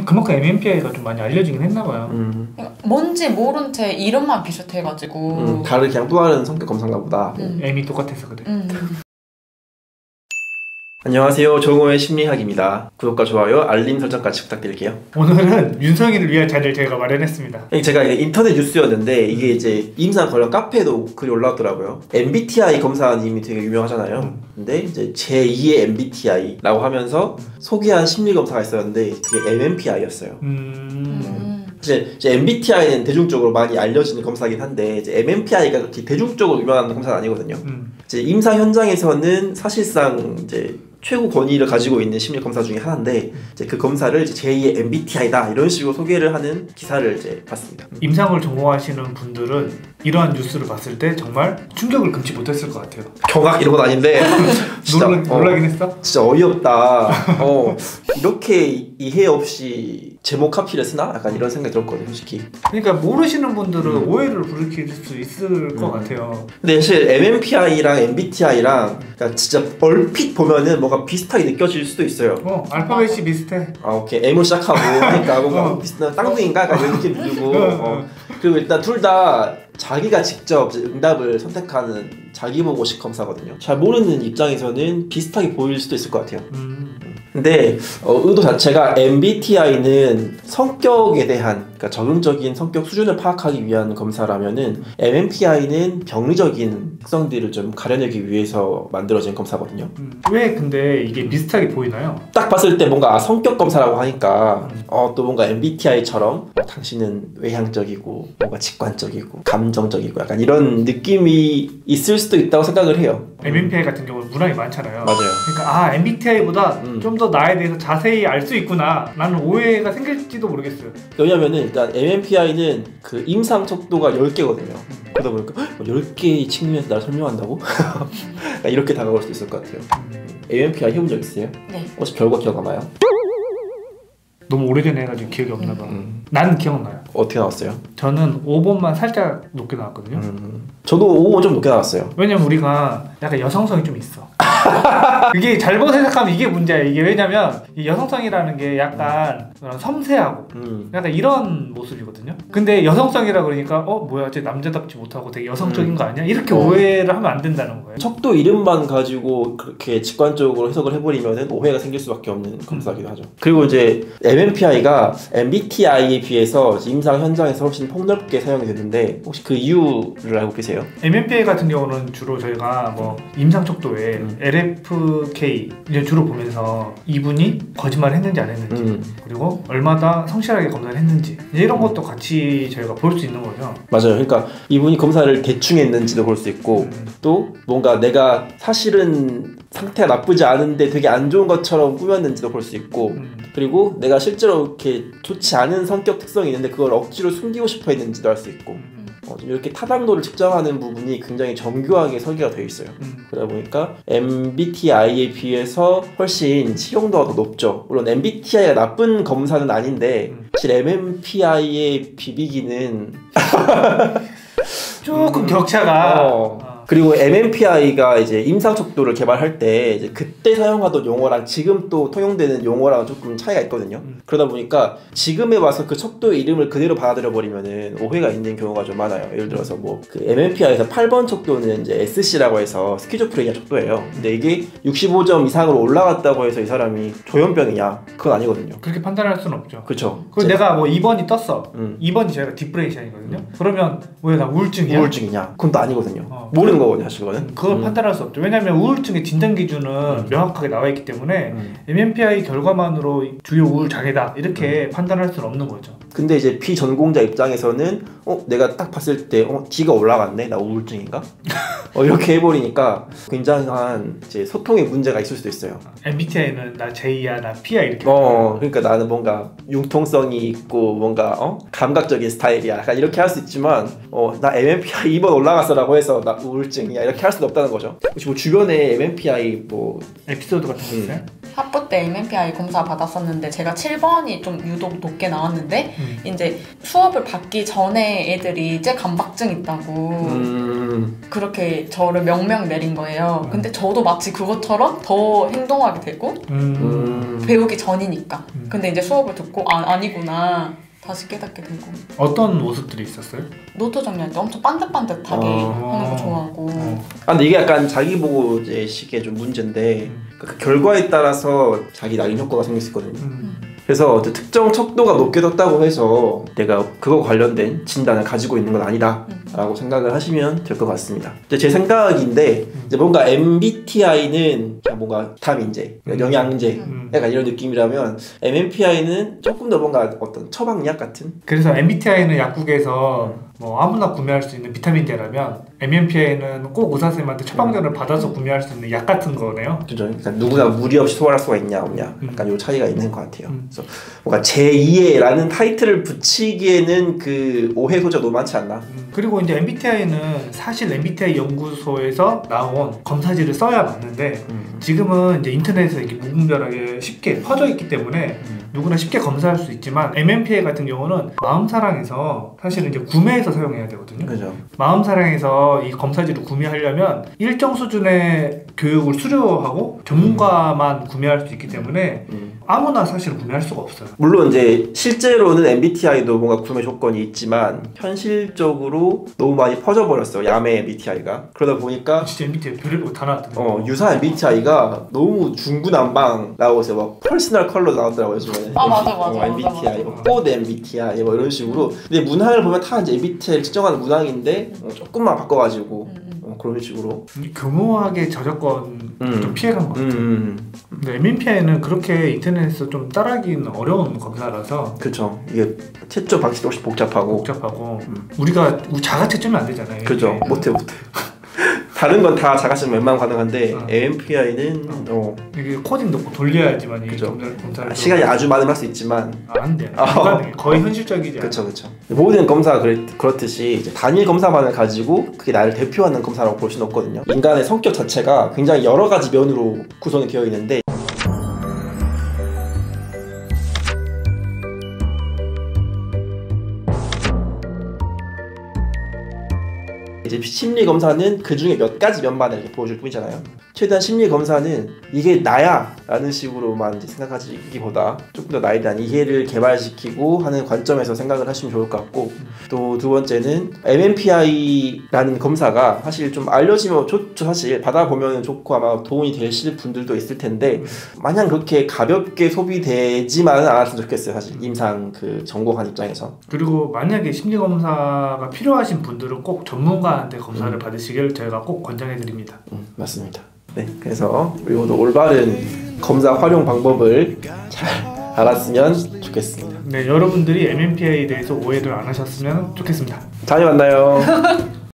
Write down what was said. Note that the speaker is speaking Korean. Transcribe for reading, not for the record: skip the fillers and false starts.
그만큼 MMPI가 좀 많이 알려지긴 했나봐요. 뭔지 모른 채 이름만 비슷해가지고 다른 그냥 또 다른 성격 검사인가 보다. M이 똑같아서 그래. 안녕하세요. 정호의 심리학입니다. 구독과 좋아요, 알림 설정까지 부탁드릴게요. 오늘은 윤성이를 위한 자리를 저희가 마련했습니다. 제가 이제 인터넷 뉴스였는데 이게 이제 임상 관련 카페에도 글이 올라왔더라고요. MBTI 검사님이 되게 유명하잖아요. 근데 이제 제2의 MBTI라고 하면서 소개한 심리 검사가 있었는데 그게 MMPI였어요. 사실 이제 MBTI는 대중적으로 많이 알려지는 검사긴 한데 이제 MMPI가 그렇게 대중적으로 유명한 검사는 아니거든요. 이제 임상 현장에서는 사실상 이제 최고 권위를 가지고 있는 심리 검사 중에 하나인데 이제 그 검사를 이제 제2의 MBTI다 이런 식으로 소개를 하는 기사를 이제 봤습니다. 임상을 전공하시는 분들은 이러한 뉴스를 봤을 때 정말 충격을 금치 못했을 것 같아요. 경악 이런 건 아닌데 진짜, 놀라긴 했어? 진짜 어이없다. 이렇게 이해 없이 제목 카피를 쓰나? 약간 이런 생각이 들었거든요, 솔직히. 그러니까 모르시는 분들은 오해를 불러일으킬 수 있을 것 같아요. 근데 사실 MMPI랑 MBTI랑 그러니까 진짜 얼핏 보면은 뭔가 비슷하게 느껴질 수도 있어요. 알파벳이 비슷해. 오케이. M으로 시작하고 하니까 뭔가 비슷한 쌍둥이인가? 약간 이런 느낌 들고. 그리고 일단 둘 다 자기가 직접 응답을 선택하는 자기보고식 검사거든요. 잘 모르는 입장에서는 비슷하게 보일 수도 있을 것 같아요. 근데 의도 자체가 MBTI는 성격에 대한 그러니까 적응적인 성격 수준을 파악하기 위한 검사라면은 MMPI는 병리적인 특성들을 좀 가려내기 위해서 만들어진 검사거든요. 왜 근데 이게 비슷하게 보이나요? 딱 봤을 때 뭔가 성격 검사라고 하니까 또 뭔가 MBTI처럼 당신은 외향적이고 뭔가 직관적이고 감정적이고 약간 이런 느낌이 있을 수도 있다고 생각을 해요. MMPI 같은 경우는 문항이 많잖아요. 맞아요. 그러니까 MBTI보다 좀 더 나에 대해서 자세히 알 수 있구나 라는 오해가 생길지도 모르겠어요. 왜냐면은 일단 MMPI는 그 임상 척도가 10개거든요. 그러다 보니까 10개의 측면에서 나를 설명한다고? 이렇게 다가올 수도 있을 것 같아요. MMPI 해본 적 있어요? 네. 혹시 결과 기억나나요? 너무 오래전에 해가지고 기억이 없나 봐. 나는 기억나요. 어떻게 나왔어요? 저는 5번만 살짝 높게 나왔거든요. 저도 5번 좀 높게 나왔어요. 왜냐면 우리가 약간 여성성이 좀 있어. 이게 잘못 생각하면 이게 문제야. 이게 왜냐면 이 여성성이라는 게 약간 섬세하고 약간 이런 모습이거든요. 근데 여성성이라 그러니까 뭐야 쟤 남자답지 못하고 되게 여성적인 거 아니야? 이렇게 오해를 하면 안 된다는 거예요. 척도 이름만 가지고 그렇게 직관적으로 해석을 해버리면 오해가 생길 수밖에 없는 검사기도 하죠. 그리고 이제 MMPI가 MBTI에 비해서 임상 현장에서 훨씬 폭넓게 사용이 되는데 혹시 그 이유를 알고 계세요? MMPI 같은 경우는 주로 저희가 뭐 임상 척도에 LFK 이제 주로 보면서 이분이 거짓말을 했는지 안 했는지 그리고 얼마나 성실하게 검사를 했는지 이런 것도 같이 저희가 볼 수 있는 거죠. 맞아요. 그러니까 이분이 검사를 대충 했는지도 볼 수 있고 또 뭔가 내가 사실은 상태가 나쁘지 않은데 되게 안 좋은 것처럼 꾸몄는지도 볼 수 있고 그리고 내가 실제로 이렇게 좋지 않은 성격 특성이 있는데 그걸 억지로 숨기고 싶어 했는지도 알 수 있고 이렇게 타당도를 측정하는 부분이 굉장히 정교하게 설계가 되어 있어요. 그러다 보니까 MBTI에 비해서 훨씬 실용도가 더 높죠. 물론 MBTI가 나쁜 검사는 아닌데 사실 MMPI의 비비기는 조금 격차가 그리고 MMPI가 이제 임상 척도를 개발할 때 이제 그때 사용하던 용어랑 지금 또 통용되는 용어랑 조금 차이가 있거든요. 그러다 보니까 지금에 와서 그 척도의 이름을 그대로 받아들여 버리면은 오해가 있는 경우가 좀 많아요. 예를 들어서 뭐 그 MMPI에서 8번 척도는 이제 SC라고 해서 스키조프레니아 척도예요. 근데 이게 65점 이상으로 올라갔다고 해서 이 사람이 조현병이냐? 그건 아니거든요. 그렇게 판단할 수는 없죠. 그렇죠. 그리고 내가 뭐 2번이 떴어. 2번이 제가 디프레이션이거든요. 그러면 왜 나 우울증이야? 우울증이냐? 그건 또 아니거든요. 모르는 거거든요, 사실 그거는. 그걸 판단할 수 없죠. 왜냐하면 우울증의 진단 기준은 명확하게 나와 있기 때문에 MMPI 결과만으로 주요 우울 장애다 이렇게 판단할 수는 없는 거죠. 근데 이제 비전공자 입장에서는 내가 딱 봤을 때 D가 올라갔네? 나 우울증인가? 이렇게 해버리니까 굉장한 이제 소통의 문제가 있을 수도 있어요. MBTI는 나 J야, 나 P야 이렇게. 그러니까 나는 뭔가 융통성이 있고 뭔가 감각적인 스타일이야. 약간 이렇게 할 수 있지만 나 MMPI 2번 올라갔어라고 해서 나 우울증이야 이렇게 할 수도 없다는 거죠. 혹시 뭐 주변에 MMPI 뭐 에피소드 같은 거 있어요? 학부 때 MMPI 검사 받았었는데 제가 7번이 좀 유독 높게 나왔는데 이제 수업을 받기 전에 애들이 뇌감박증 있다고 그렇게 저를 명명 내린 거예요. 근데 저도 마치 그것처럼 더 행동하게 되고 배우기 전이니까. 근데 이제 수업을 듣고 아니구나 다시 깨닫게 되고. 어떤 모습들이 있었어요? 노트 정리할 때 엄청 반듯반듯하게 하는 거 좋아하고. 근데 이게 약간 자기 보고 이제 식의 좀 문제인데 그 결과에 따라서 자기 낙인 효과가 생길 수 있거든요. 그래서 특정 척도가 높게 떴다고 해서 내가 그거 관련된 진단을 가지고 있는 건 아니다 라고 생각을 하시면 될 것 같습니다. 이제 제 생각인데 이제 뭔가 MBTI는 뭔가 비타민제, 영양제 약간 이런 느낌이라면 MMPI는 조금 더 뭔가 어떤 처방약 같은. 그래서 MBTI는 약국에서 뭐 아무나 구매할 수 있는 비타민제라면 MMPI는 꼭 의사 선생님한테 처방전을 받아서 구매할 수 있는 약 같은 거네요. 그죠. 그러니까 누구나 무리 없이 소화할 수가 있냐 없냐 약간 요 차이가 있는 것 같아요. 그래서 뭔가 제2의라는 타이틀을 붙이기에는 그 오해 소지가 너무 많지 않나. 그리고 이제 MBTI는 사실 MBTI 연구소에서 나온 검사지를 써야 맞는데 지금은 이제 인터넷에 이렇게 무분별하게 쉽게 퍼져 있기 때문에 누구나 쉽게 검사할 수 있지만 MMPI 같은 경우는 마음사랑에서 사실은 이제 구매해서 사용해야 되거든요. 그죠. 마음사랑에서 이 검사지를 구매하려면 일정 수준의 교육을 수료하고 전문가만 구매할 수 있기 때문에 아무나 사실 구매할 수가 없어요. 물론 이제 실제로는 MBTI도 뭔가 구매 조건이 있지만 현실적으로 너무 많이 퍼져버렸어. 야매 MBTI가. 그러다 보니까 진짜 MBTI 별의별 다 나왔더라고요. 유사 MBTI가 너무 중구난방 나오고 막 퍼스널 컬러 나오더라고요. 요즘에. 맞아. MBTI, 꽃 MBTI 뭐 이런 식으로. 근데 문항을 보면 다 이제 MBTI를 측정하는 문항인데 조금만 바꿔가지고 그런 식으로 교묘하게 저작권 좀 피해간 것 같아요. 근데 MMPI는 그렇게 인터넷에서 좀 따라하기는 어려운 검사라서. 그렇죠. 이게 채점 방식도 훨씬 복잡하고 우리가 자가 채점이 안 되잖아요. 그렇죠. 못해. 다른 건 다 자가채점 웬만하면 가능한데 MMPI는 이게 코딩 넣고 돌려야지만 이게 그쵸. 검사를 시간이 아주 많으면 할 수 있지만 안 돼. 불가능해. 거의 현실적이지 않아. 그렇죠. 모든 검사가 그렇듯이 이제 단일 검사만을 가지고 그게 나를 대표하는 검사라고 볼 수는 없거든요. 인간의 성격 자체가 굉장히 여러 가지 면으로 구성이 되어 있는데 이제 심리 검사는 그 중에 몇 가지 면만을 이렇게 보여줄 뿐이잖아요. 최대한 심리 검사는 이게 나야 라는 식으로만 이제 생각하기보다 조금 더 나에 대한 이해를 개발시키고 하는 관점에서 생각을 하시면 좋을 것 같고, 또 두 번째는 MMPI라는 검사가 사실 좀 알려지면 좋죠. 사실 받아보면 좋고 아마 도움이 되실 분들도 있을 텐데 마냥 그렇게 가볍게 소비되지만은 않았으면 좋겠어요. 사실 임상 그 전공한 입장에서. 그리고 만약에 심리 검사가 필요하신 분들은 꼭 전문가한테 검사를 받으시길 저희가 꼭 권장해 드립니다. 맞습니다. 네, 그래서 우리도 올바른 검사 활용 방법을 잘 알았으면 좋겠습니다. 네, 여러분들이 MMPI에 대해서 오해를 안 하셨으면 좋겠습니다. 다음에 만나요.